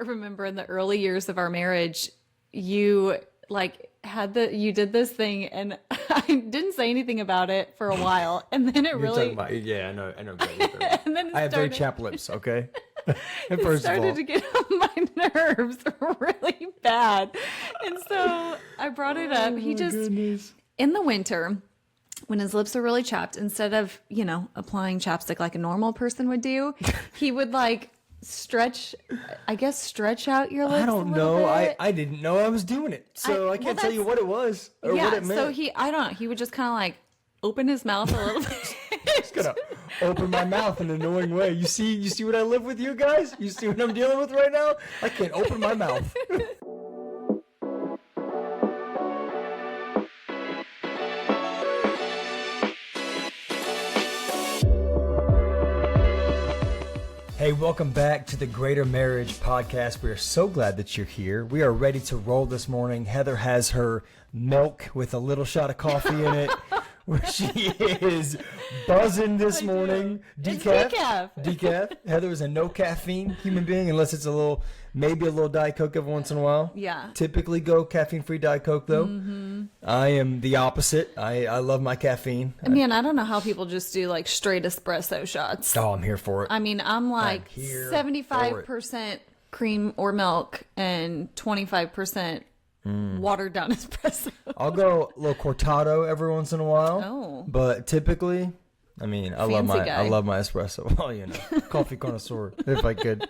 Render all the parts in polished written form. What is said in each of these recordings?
remember in the early years of our marriage, you you did this thing and I didn't say anything about it for a while. And then it really, yeah, I know exactly. and then I have very chapped lips, okay? It started to get on my nerves really bad. And so I brought it up. He just, in the winter, when his lips are really chapped, instead of, applying chapstick like a normal person would do, he would stretch out your lips. I don't know. I didn't know I was doing it. So I can't tell you what it was or what it meant. So he would just kind of open his mouth a little bit. Just gonna open my mouth in an annoying way. You see what I live with, you guys? You see what I'm dealing with right now? I can't open my mouth. Hey, welcome back to the Greater Marriage Podcast. We are so glad that you're here. We are ready to roll this morning. Heather has her milk with a little shot of coffee in it. Where she is buzzing this morning. Decaf. Heather is a no caffeine human being, unless it's maybe a little Diet Coke every once in a while. Yeah. Typically go caffeine-free Diet Coke, though. Mm-hmm. I am the opposite. I love my caffeine. Man, I don't know how people just do straight espresso shots. Oh, I'm here for it. I mean, I'm 75% cream or milk and 25% watered down espresso. I'll go a little cortado every once in a while. Oh. But typically, I love my espresso. Well, coffee connoisseur, if I could,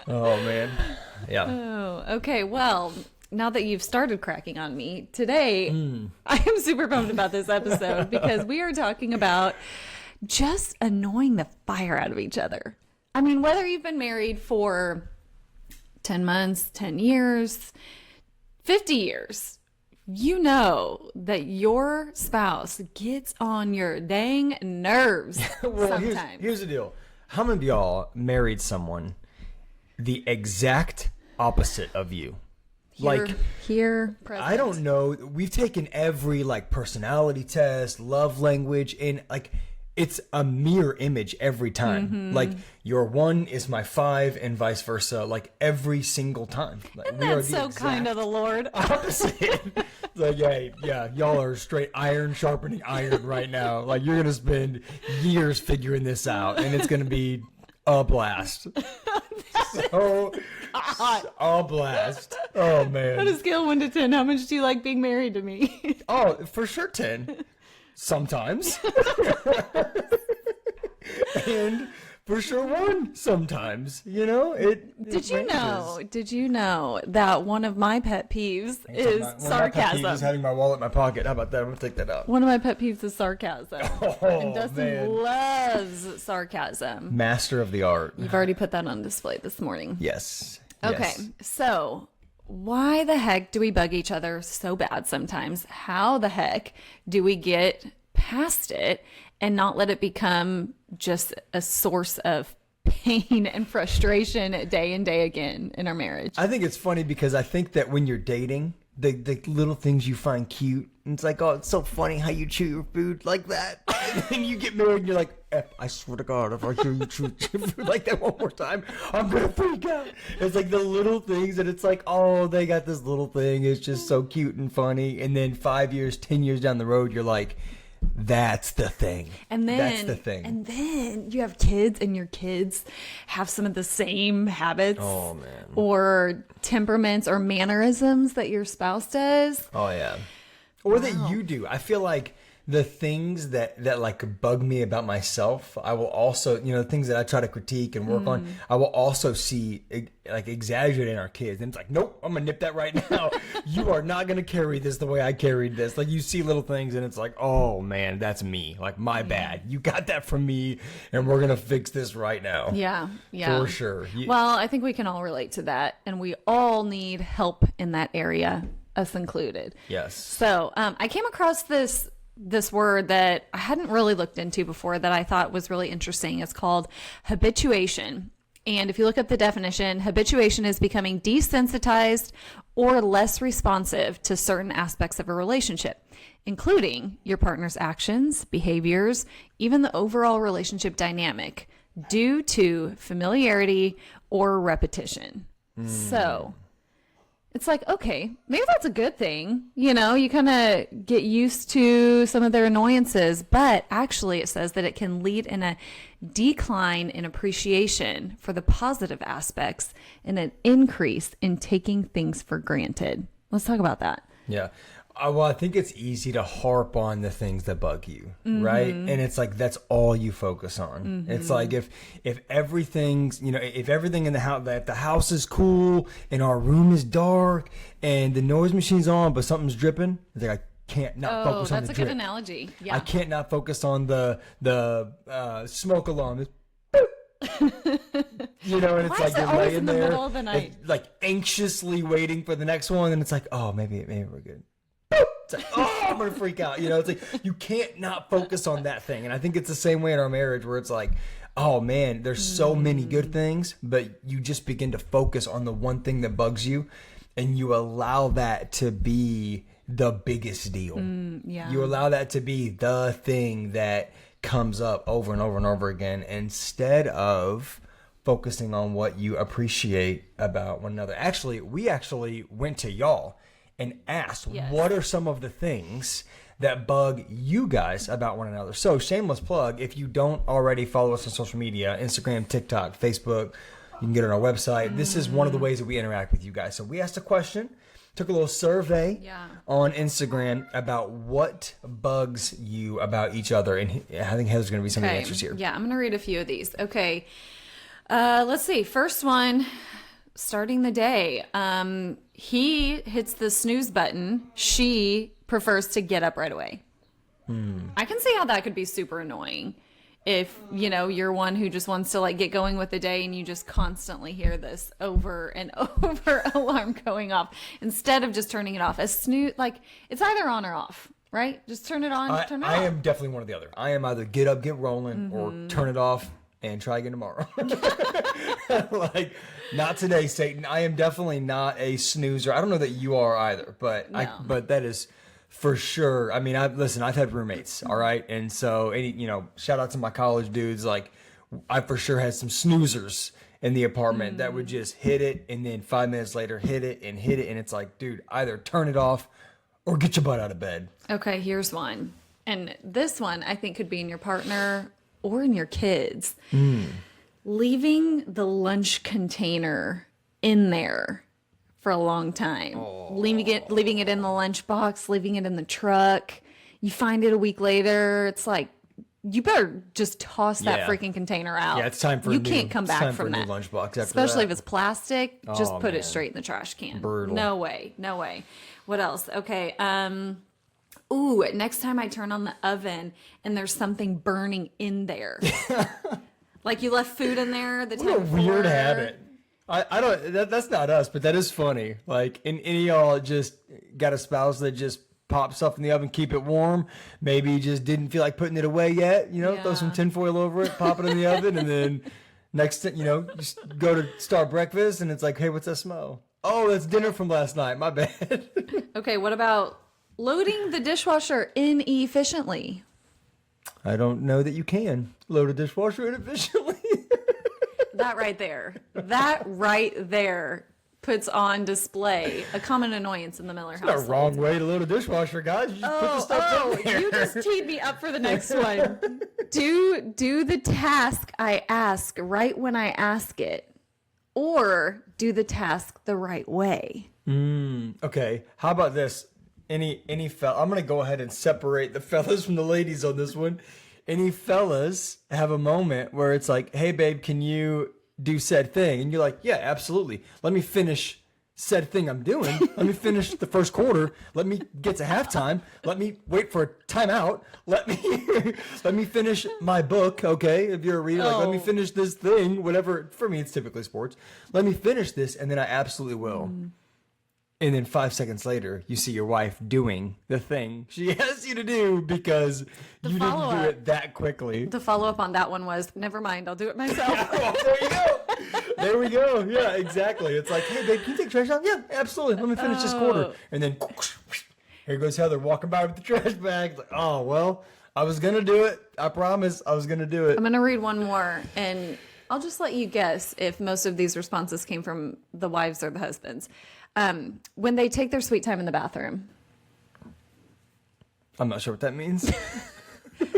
Oh, man. Yeah. Oh, okay. Well, now that you've started cracking on me, today I am super pumped about this episode because we are talking about just annoying the fire out of each other. I mean, whether you've been married for 10 months, 10 years, 50 years, you know that your spouse gets on your dang nerves sometimes. Here's the deal. How many of y'all married someone the exact opposite of you? Here, present. I don't know. We've taken every personality test, love language, and it's a mirror image every time. Mm-hmm. Your 1 is my 5 and vice versa, every single time. And that's so kind of the Lord. Opposite. Yeah, y'all are straight iron sharpening iron right now. You're going to spend years figuring this out, and it's going to be a blast. A blast. Oh, man. On a scale of 1 to 10, how much do you like being married to me? Oh, for sure 10. Sometimes. And for sure 1 sometimes. Did you know that one of my pet peeves is sarcasm? One of my pet peeves is having my wallet in my pocket. How about that? I'm going to take that out. One of my pet peeves is sarcasm. And Dustyn man. Loves sarcasm. Master of the art. You've already put that on display this morning. Yes. Okay, so why the heck do we bug each other so bad sometimes? How the heck do we get past it and not let it become just a source of pain and frustration day and day again in our marriage? I think it's funny because I think that when you're dating, the little things you find cute, and it's oh, it's so funny how you chew your food like that. And then you get married and you're like, I swear to God, if I hear you chew your food like that one more time, I'm going to freak out. It's the little things that it's oh, they got this little thing. It's just so cute and funny. And then 5 years, 10 years down the road, you're like, that's the thing. That's the thing. And then you have kids and your kids have some of the same habits. Oh, man. Or temperaments or mannerisms that your spouse does. Oh, yeah. Or that you do. I feel the things that bug me about myself, I will also, things that I try to critique and work on, I will also see exaggerate in our kids. And it's nope, I'm going to nip that right now. You are not going to carry this the way I carried this. You see little things and it's oh man, that's me. My bad. You got that from me and we're going to fix this right now. Yeah. For sure. Well, I think we can all relate to that. And we all need help in that area, us included. Yes. So I came across this word that I hadn't really looked into before that I thought was really interesting. It's called habituation. And if you look up the definition, habituation is becoming desensitized or less responsive to certain aspects of a relationship, including your partner's actions, behaviors, even the overall relationship dynamic due to familiarity or repetition. So it's like, okay, maybe that's a good thing. You know, you kind of get used to some of their annoyances, but actually it says that it can lead in a decline in appreciation for the positive aspects and an increase in taking things for granted. Let's talk about that. Yeah. Well, I think it's easy to harp on the things that bug you, right? And it's like that's all you focus on. It's like if everything's, you know, if everything in the house, that the house is cool and our room is dark and the noise machine's on, but something's dripping, it's like I can't not focus on the drip. That's a good analogy. Yeah. I can't not focus on the smoke alarm. You know, and it's like you're laying in the there, middle of the night? like anxiously waiting for the next one, and it's like, oh, maybe we're good. It's like, oh, I'm gonna freak out. You know, it's like you can't not focus on that thing. And I think it's the same way in our marriage, where it's like, oh man, there's so many good things, but you just begin to focus on the one thing that bugs you, and you allow that to be the biggest deal. You allow that to be the thing that comes up over and over and over again, instead of focusing on what you appreciate about one another. Actually, we went to y'all and asked, what are some of the things that bug you guys about one another? So, shameless plug, if you don't already follow us on social media, Instagram, TikTok, Facebook, you can get on our website. This is one of the ways that we interact with you guys. So we asked a question, took a little survey on Instagram about what bugs you about each other. And I think Heather's going to be some of the answers here. Yeah, I'm going to read a few of these. Okay. Let's see. First one, starting the day. He hits the snooze button. She prefers to get up right away. I can see how that could be super annoying. If, you know, you're one who just wants to like get going with the day and you just constantly hear this over and over alarm going off instead of just turning it off. A snooze, like it's either on or off, right? Just turn it on, turn it off. I am definitely one or the other. I am either get up, get rolling, or turn it off and try again tomorrow. Like, not today, Satan. I am definitely not a snoozer. I don't know that you are either, but No. but that is for sure. I mean, I've had roommates, all right? And so, shout out to my college dudes. Like, I for sure had some snoozers in the apartment that would just hit it, and then 5 minutes later hit it. And it's like, dude, either turn it off or get your butt out of bed. Okay, here's one. And this one I think could be in your partner or in your kids. Leaving the lunch container in there for a long time. Leaving it in the lunchbox, leaving it in the truck. You find it a week later. It's like, you better just toss that freaking container out. Yeah, it's time for you can't come back from that. Lunchbox after especially that. if it's plastic. Just put it straight in the trash can. Brutal. No way. What else? Okay. Ooh, next time I turn on the oven and there's something burning in there. Like you left food in there the time before. What a weird habit. I don't, that's not us, but that is funny. Like, any of y'all just got a spouse that just pop stuff in the oven, keep it warm. Maybe you just didn't feel like putting it away yet. Throw some tinfoil over it, pop it in the oven, and then next thing, just go to start breakfast, and it's like, hey, what's that smell? Oh, that's dinner from last night. My bad. Okay, what about loading the dishwasher inefficiently? I don't know that you can load a dishwasher inefficiently. That right there puts on display a common annoyance in the Miller household. It's not a wrong way to load a dishwasher, guys. You just put the stuff in there. You just teed me up for the next one. Do the task I ask right when I ask it, or do the task the right way. Okay, how about this? Any fella, I'm gonna go ahead and separate the fellas from the ladies on this one. Any fellas have a moment where it's like, hey babe, can you do said thing? And you're like, yeah, absolutely. Let me finish said thing I'm doing. Let me finish the first quarter. Let me get to halftime. Let me wait for a timeout. Let me finish my book. Okay, if you're a reader, like, let me finish this thing. Whatever. For me, it's typically sports. Let me finish this, and then I absolutely will. And then 5 seconds later, you see your wife doing the thing she asked you to do because you didn't do it that quickly. The follow-up on that one was, never mind, I'll do it myself. There you go. There we go. Yeah, exactly. It's like, hey, babe, can you take trash out? Yeah, absolutely. Let me finish this quarter. And then here goes Heather walking by with the trash bag. Like, oh, well, I was going to do it. I promise I was going to do it. I'm going to read one more, and I'll just let you guess if most of these responses came from the wives or the husbands. When they take their sweet time in the bathroom. I'm not sure what that means.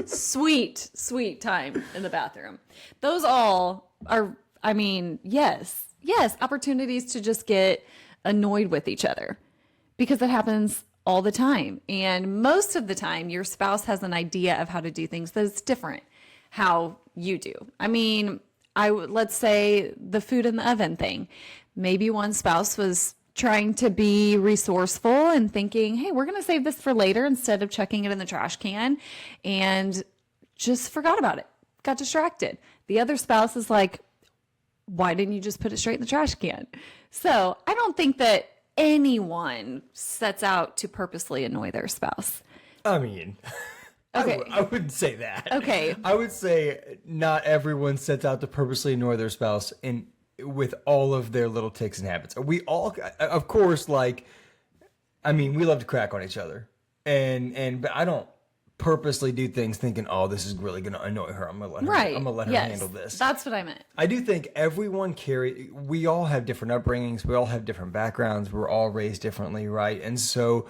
Sweet time in the bathroom. Those all are, I mean, yes, opportunities to just get annoyed with each other because it happens all the time. And most of the time, your spouse has an idea of how to do things that's different how you do. I mean, let's say the food in the oven thing. Maybe one spouse was trying to be resourceful and thinking, hey, we're going to save this for later instead of chucking it in the trash can, and just forgot about it, got distracted. The other spouse is like, why didn't you just put it straight in the trash can? So I don't think that anyone sets out to purposely annoy their spouse. I mean, okay. I wouldn't say that. Okay. I would say not everyone sets out to purposely annoy their spouse with all of their little ticks and habits. We all, of course, like, I mean, we love to crack on each other, but I don't purposely do things thinking, oh, this is really going to annoy her. I'm going to let her handle this. That's what I meant. I do think everyone we all have different upbringings. We all have different backgrounds. We're all raised differently, right? And so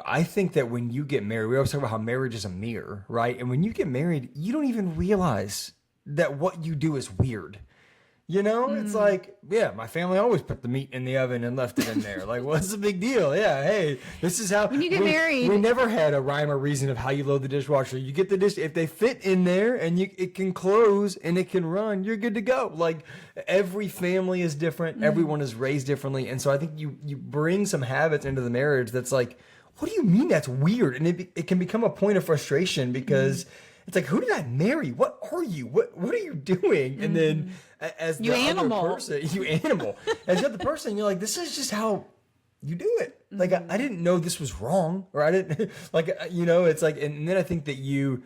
I think that when you get married, we always talk about how marriage is a mirror, right? And when you get married, you don't even realize that what you do is weird. You know, it's like, yeah, my family always put the meat in the oven and left it in there. Like, what's the big deal? Yeah, hey, this is how. When you get married. We never had a rhyme or reason of how you load the dishwasher. You get the dish, if they fit in there and it can close and it can run, you're good to go. Like, every family is different. Everyone is raised differently. And so I think you bring some habits into the marriage that's like, what do you mean that's weird? And it can become a point of frustration because it's like, who did I marry? What are you? What are you doing? And then as the other person, as the other person, you're like, this is just how you do it. Like, I didn't know this was wrong, or I didn't like, it's like, and then I think that you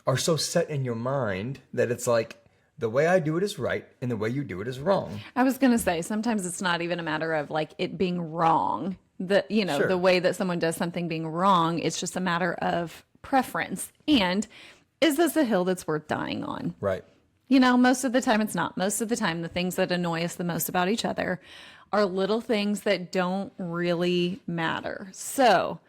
are so set in your mind that it's like, the way I do it is right and the way you do it is wrong. I was going to say, sometimes it's not even a matter of like it being wrong. The way that someone does something being wrong, it's just a matter of preference. And is this a hill that's worth dying on? Right. Most of the time it's not. Most of the time, the things that annoy us the most about each other are little things that don't really matter. So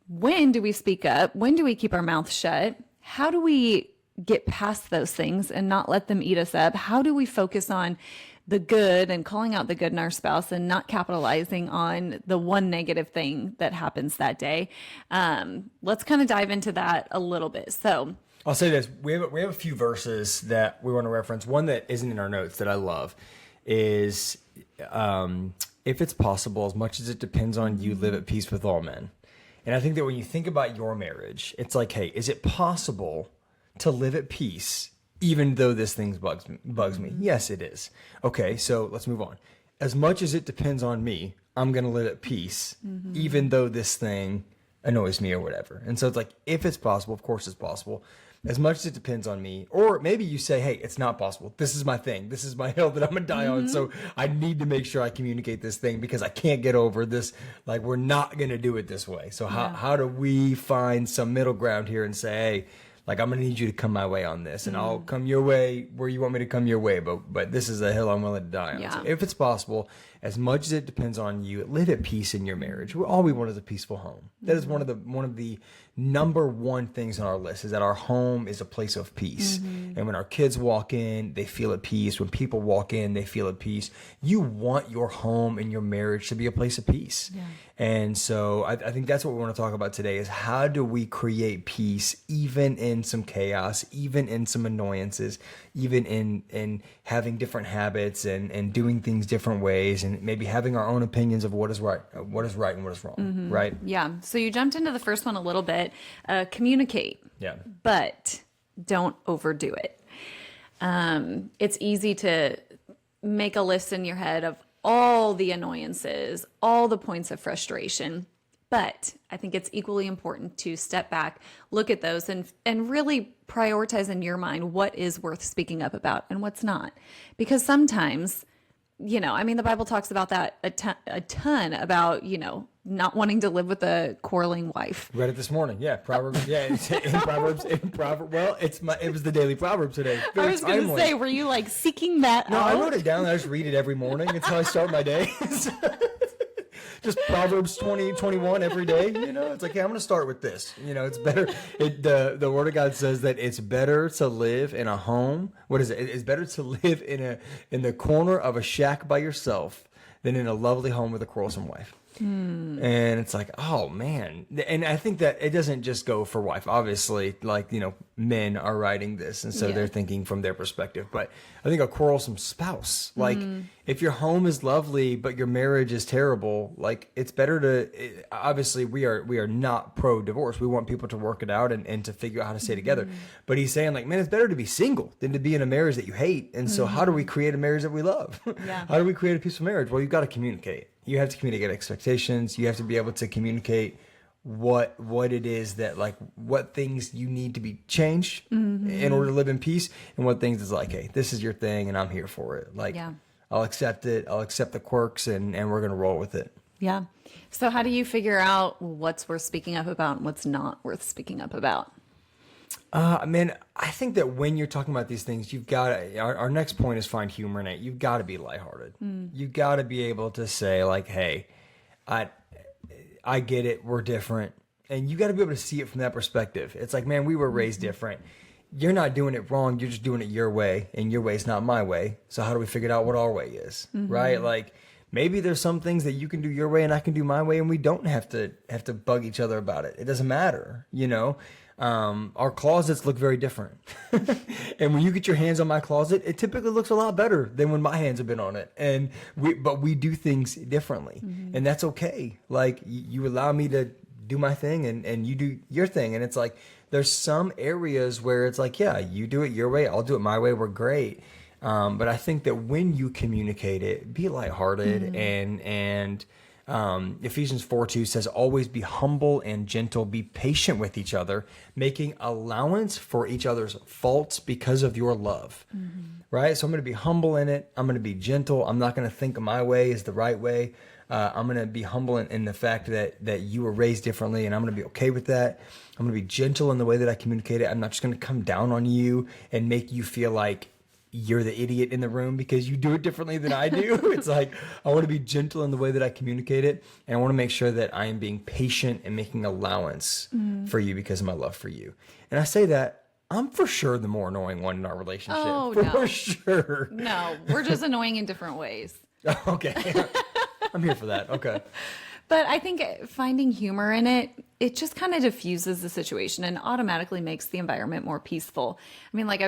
when do we speak up? When do we keep our mouth shut? How do we get past those things and not let them eat us up? How do we focus on the good and calling out the good in our spouse and not capitalizing on the one negative thing that happens that day? Let's kind of dive into that a little bit. So I'll say this. We have a few verses that we want to reference. One that isn't in our notes that I love is, if it's possible, as much as it depends on you, live at peace with all men. And I think that when you think about your marriage, it's like, hey, is it possible to live at peace even though this thing bugs me? Yes, it is. Okay, so let's move on. As much as it depends on me, I'm going to live at peace even though this thing annoys me or whatever. And so it's like, if it's possible, of course it's possible. As much as it depends on me, or maybe you say, hey, it's not possible. This is my thing. This is my hill that I'm going to die on. So I need to make sure I communicate this thing because I can't get over this. Like, we're not going to do it this way. So how do we find some middle ground here and say, hey, like, I'm going to need you to come my way on this, and I'll come your way where you want me to come your way, but this is a hill I'm willing to die on. Yeah. So if it's possible, as much as it depends on you, live at peace in your marriage. All we want is a peaceful home. That is one of the number one things on our list, is that our home is a place of peace. And when our kids walk in, they feel at peace. When people walk in, they feel at peace. You want your home and your marriage to be a place of peace. Yeah. And so I think that's what we want to talk about today, is how do we create peace even in some chaos, even in some annoyances, even in having different habits and doing things different ways, and maybe having our own opinions of what is right and what is wrong, right? Yeah. So you jumped into the first one a little bit. Communicate. Yeah. But don't overdo it. It's easy to make a list in your head of all the annoyances, all the points of frustration. But I think it's equally important to step back, look at those, and really prioritize in your mind what is worth speaking up about and what's not. Because sometimes, the Bible talks about that a ton about, not wanting to live with a quarreling wife. Read it this morning. Yeah, Proverbs. Yeah, in Proverbs. Well, it was the daily Proverb today. I was going to say, were you like seeking that No, out? I wrote it down. I just read it every morning. It's how I start my day. Just Proverbs 20:21 every day. It's like, yeah, I'm going to start with this. It's better. The Word of God says that it's better to live in a home. What is it? It's better to live in the corner of a shack by yourself than in a lovely home with a quarrelsome wife. And it's like, oh man. And I think that it doesn't just go for wife. Obviously, like, men are writing this, and so they're thinking from their perspective. But I think a quarrelsome spouse, like, if your home is lovely but your marriage is terrible, like, it's better to, obviously we are not pro divorce. We want people to work it out and to figure out how to stay together. But he's saying, like, man, it's better to be single than to be in a marriage that you hate. And so how do we create a marriage that we love? How do we create a peaceful marriage? Well, you've got to communicate. You have to communicate expectations. You have to be able to communicate what it is that, like, what things you need to be changed in order to live in peace, and what things is like, hey, this is your thing and I'm here for it. Like, I'll accept it. I'll accept the quirks, and we're going to roll with it. Yeah. So how do you figure out what's worth speaking up about and what's not worth speaking up about? Man, I think that when you're talking about these things, you've got to, our next point is find humor in it. You've got to be lighthearted. You've got to be able to say, like, hey, I get it. We're different. And you got to be able to see it from that perspective. It's like, man, we were raised different. You're not doing it wrong. You're just doing it your way, and your way is not my way. So how do we figure out what our way is? Right? Like, maybe there's some things that you can do your way and I can do my way, and we don't have to bug each other about it. It doesn't matter, Our closets look very different. And when you get your hands on my closet, it typically looks a lot better than when my hands have been on it. But we do things differently, and that's okay. Like, you allow me to do my thing and you do your thing. And it's like, there's some areas where it's like, yeah, you do it your way, I'll do it my way. We're great. But I think that when you communicate it, be lighthearted and Ephesians 4:2 says, always be humble and gentle, be patient with each other, making allowance for each other's faults because of your love. Right? So I'm going to be humble in it. I'm going to be gentle. I'm not going to think my way is the right way. I'm going to be humble in the fact that you were raised differently, and I'm going to be okay with that. I'm going to be gentle in the way that I communicate it. I'm not just going to come down on you and make you feel like you're the idiot in the room because you do it differently than I do. It's like, I want to be gentle in the way that I communicate it. And I want to make sure that I am being patient and making allowance for you because of my love for you. And I say that, I'm for sure the more annoying one in our relationship. Oh, for sure. No, we're just annoying in different ways. Okay. I'm here for that. Okay. But I think finding humor in it just kind of diffuses the situation and automatically makes the environment more peaceful. I mean, like,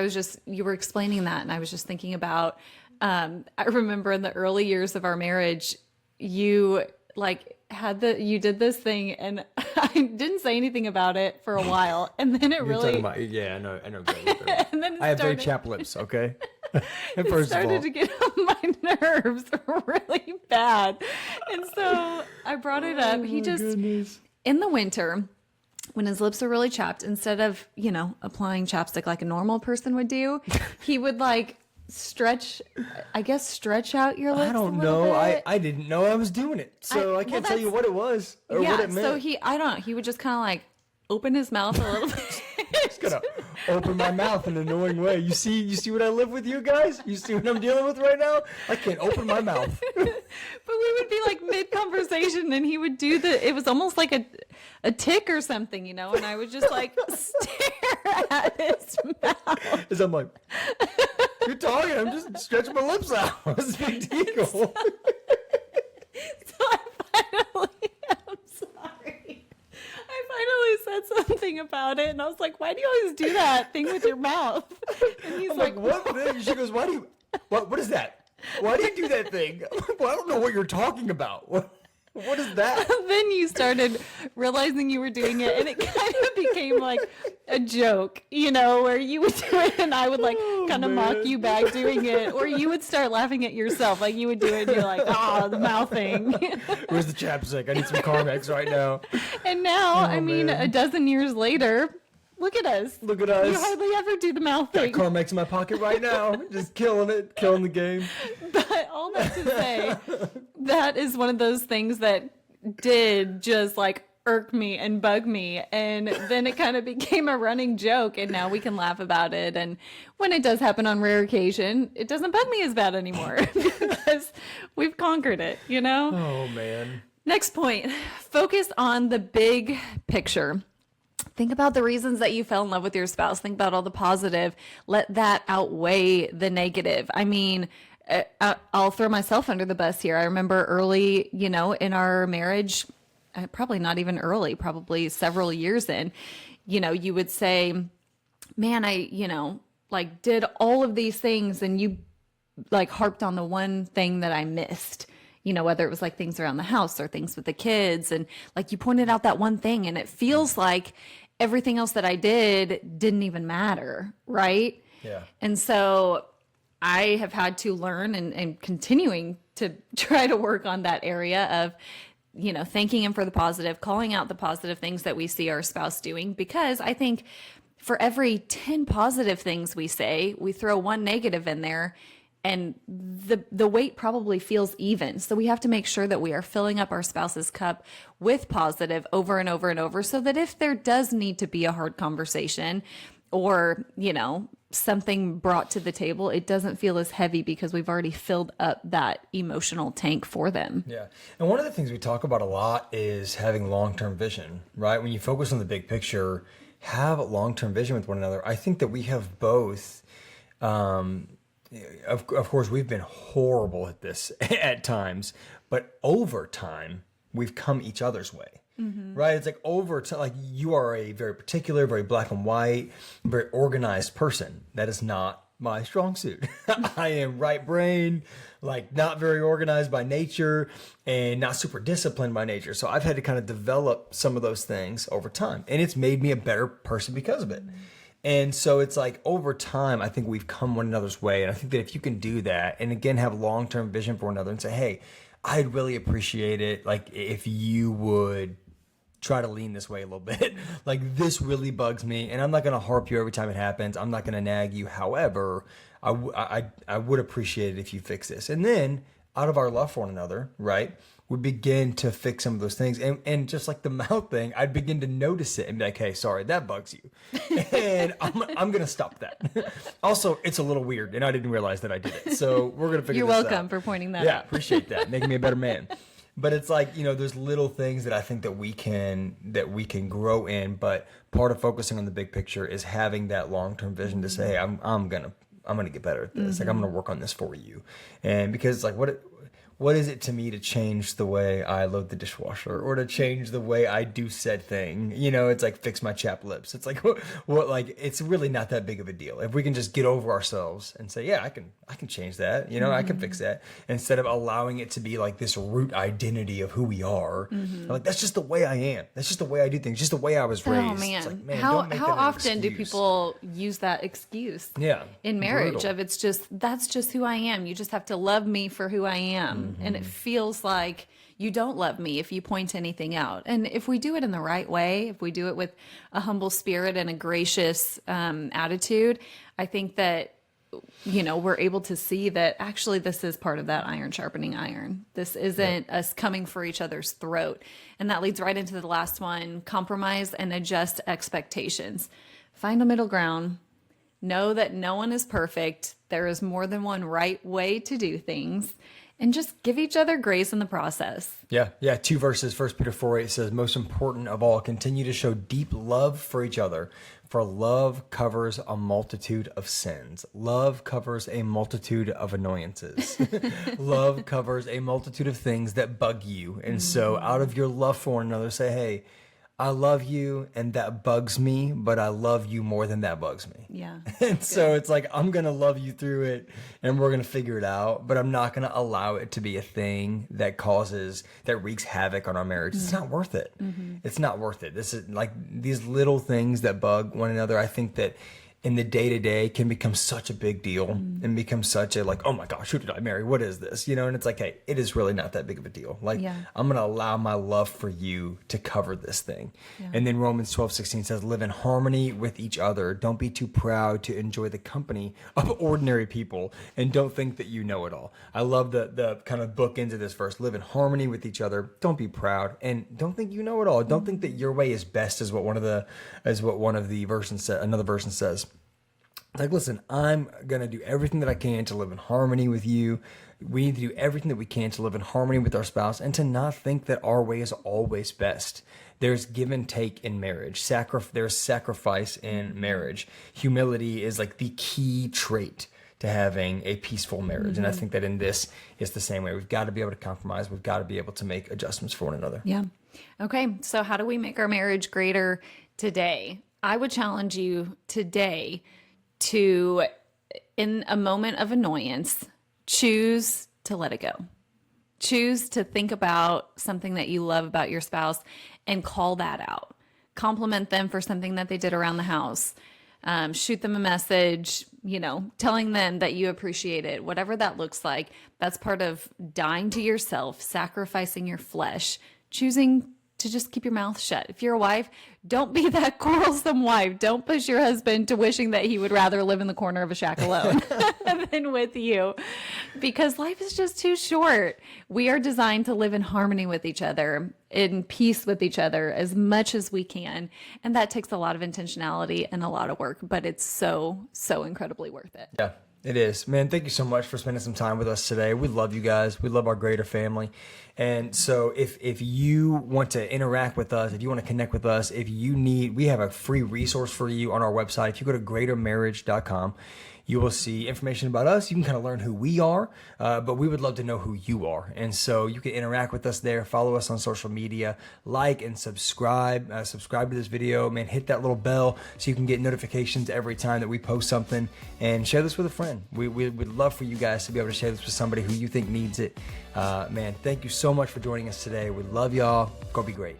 you were explaining that, and I was just thinking about, I remember in the early years of our marriage, you you did this thing, and I didn't say anything about it for a while, and then You're talking about, I know. And then I have very chapped lips, okay? And it started to get on my nerves really bad. And so I brought it up. He just, in the winter, when his lips are really chapped, instead of, applying chapstick like a normal person would do, he would stretch out your lips. I don't know. I didn't know I was doing it. So I can't tell you what it was or what it meant. So he would just kind of open his mouth a little bit. Just gonna open my mouth in an annoying way. You see what I live with, you guys? You see what I'm dealing with right now? I can't open my mouth. But we would be mid conversation, and he would do it was almost like a tick or something, and I would just stare at his mouth. As I'm like, you're talking, I'm just stretching my lips out. It's a big deal. So I'm sorry. I finally said something about it, and I was like, why do you always do that thing with your mouth? And he's I'm like, what thing? She goes, what is that? Why do you do that thing? I'm like, well, I don't know what you're talking about. What is that? Then you started realizing you were doing it, and it kind of became a joke, where you would do it and I would kind of mock you back doing it, or you would start laughing at yourself. You would do it and you're like, the mouthing. Where's the chapstick? I need some Carmex right now. And now, a dozen years later, look at us. Look at us. You hardly ever do the mouth thing. Got Carmex in my pocket right now. Just killing the game. But all that to say, that is one of those things that did just like irk me and bug me. And then it kind of became a running joke, and now we can laugh about it. And when it does happen on rare occasion, it doesn't bug me as bad anymore because we've conquered it, you know? Oh, man. Next point, focus on the big picture. Think about the reasons that you fell in love with your spouse. Think about all the positive. Let that outweigh the negative. I mean, I'll throw myself under the bus here. I remember early, you know, in our marriage, probably not even early, probably several years in, you know, you would say, man, you know, like did all of these things, and you like harped on the one thing that I missed, you know, whether it was like things around the house or things with the kids. And like you pointed out that one thing, and it feels like everything else that I did didn't even matter. Right. Yeah. And so I have had to learn and continuing to try to work on that area of, you know, thanking him for the positive, calling out the positive things that we see our spouse doing, because I think for every 10 positive things we say, we throw one negative in there, and the weight probably feels even. So we have to make sure that we are filling up our spouse's cup with positive over and over and over, so that if there does need to be a hard conversation or, you know, something brought to the table, it doesn't feel as heavy because we've already filled up that emotional tank for them. Yeah. And one of the things we talk about a lot is having long-term vision, right? When you focus on the big picture, have long-term vision with one another. I think that we have both, of course, we've been horrible at this at times, but over time, we've come each other's way. Mm-hmm. Right? It's like over time, like you are a very particular, very black and white, very organized person. That is not my strong suit. I am right brain, like not very organized by nature and not super disciplined by nature. So I've had to kind of develop some of those things over time, and it's made me a better person because of it. Mm-hmm. And so it's like over time, I think we've come one another's way. And I think that if you can do that and again, have long-term vision for one another and say, hey, I'd really appreciate it. Like if you would try to lean this way a little bit. Like this really bugs me, and I'm not going to harp you every time it happens. I'm not going to nag you. However, I would appreciate it if you fix this. And then out of our love for one another, right, we begin to fix some of those things. And just like the mouth thing, I'd begin to notice it and be like, hey, sorry, that bugs you. And I'm going to stop that. Also, it's a little weird, and I didn't realize that I did it. So we're going to figure this out. You're welcome for pointing that out. Yeah, appreciate that. Making me a better man. But it's like, you know, there's little things that I think that we can grow in. But part of focusing on the big picture is having that long-term vision to say, hey, I'm gonna get better at this. Mm-hmm. Like I'm gonna work on this for you. And because it's like, what is it to me to change the way I load the dishwasher or to change the way I do said thing? You know, it's like fix my chapped lips. It's like, what, like, it's really not that big of a deal. If we can just get over ourselves and say, yeah, I can change that. You know, mm-hmm. I can fix that, instead of allowing it to be like this root identity of who we are. Mm-hmm. Like, that's just the way I am. That's just the way I do things. Just the way I was raised. Oh man, it's like, man, how don't make that an often do excuse. people use that excuse? Yeah, in marriage brutal. Of that's just who I am. You just have to love me for who I am. Mm-hmm. And it feels like you don't love me if you point anything out. And if we do it in the right way, if we do it with a humble spirit and a gracious attitude, I think that, you know, we're able to see that actually this is part of that iron sharpening iron. This isn't us coming for each other's throat. And that leads right into the last one: compromise and adjust expectations. Find a middle ground. Know that no one is perfect. There is more than one right way to do things. And just give each other grace in the process. Yeah. 2 verses. 1 Peter 4:8 says, most important of all, continue to show deep love for each other, for love covers a multitude of sins. Love covers a multitude of annoyances. Love covers a multitude of things that bug you. And so out of your love for one another, say, hey, I love you and that bugs me, but I love you more than that bugs me. Yeah. And so it's like, I'm going to love you through it and we're going to figure it out, but I'm not going to allow it to be a thing that wreaks havoc on our marriage. Mm-hmm. It's not worth it. Mm-hmm. It's not worth it. This is like these little things that bug one another. I think that in the day-to-day can become such a big deal and become such a like, oh my gosh, who did I marry? What is this? You know, and it's like, hey, it is really not that big of a deal. Like, I'm going to allow my love for you to cover this thing. And then Romans 12:16 says, live in harmony with each other. Don't be too proud to enjoy the company of ordinary people, and don't think that you know it all. I love the kind of book into this verse. Live in harmony with each other. Don't be proud, and don't think you know it all. Don't think that your way is best, is what one of the versions said. Another version says. Like, listen, I'm going to do everything that I can to live in harmony with you. We need to do everything that we can to live in harmony with our spouse, and to not think that our way is always best. There's give and take in marriage. There's sacrifice in marriage. Humility is like the key trait to having a peaceful marriage. And I think that in this, it's the same way. We've got to be able to compromise. We've got to be able to make adjustments for one another. Yeah. Okay. So how do we make our marriage greater today? I would challenge you today to, in a moment of annoyance, choose to let it go. Choose to think about something that you love about your spouse and call that out. Compliment them for something that they did around the house. Shoot them a message, telling them that you appreciate it, whatever that looks like. That's part of dying to yourself, sacrificing your flesh, choosing to just keep your mouth shut. If you're a wife, don't be that quarrelsome wife. Don't push your husband to wishing that he would rather live in the corner of a shack alone than with you, because life is just too short. We are designed to live in harmony with each other, in peace with each other as much as we can. And that takes a lot of intentionality and a lot of work, but it's so, so incredibly worth it. Yeah. It is. Man, thank you so much for spending some time with us today. We love you guys. We love our greater family. And so if you want to interact with us, if you want to connect with us, we have a free resource for you on our website. If you go to greatermarriage.com, you will see information about us. You can kind of learn who we are, but we would love to know who you are. And so you can interact with us there. Follow us on social media, like and subscribe. Subscribe to this video, man. Hit that little bell so you can get notifications every time that we post something. And share this with a friend. We would love for you guys to be able to share this with somebody who you think needs it. Man, thank you so much for joining us today. We love y'all. Go be great.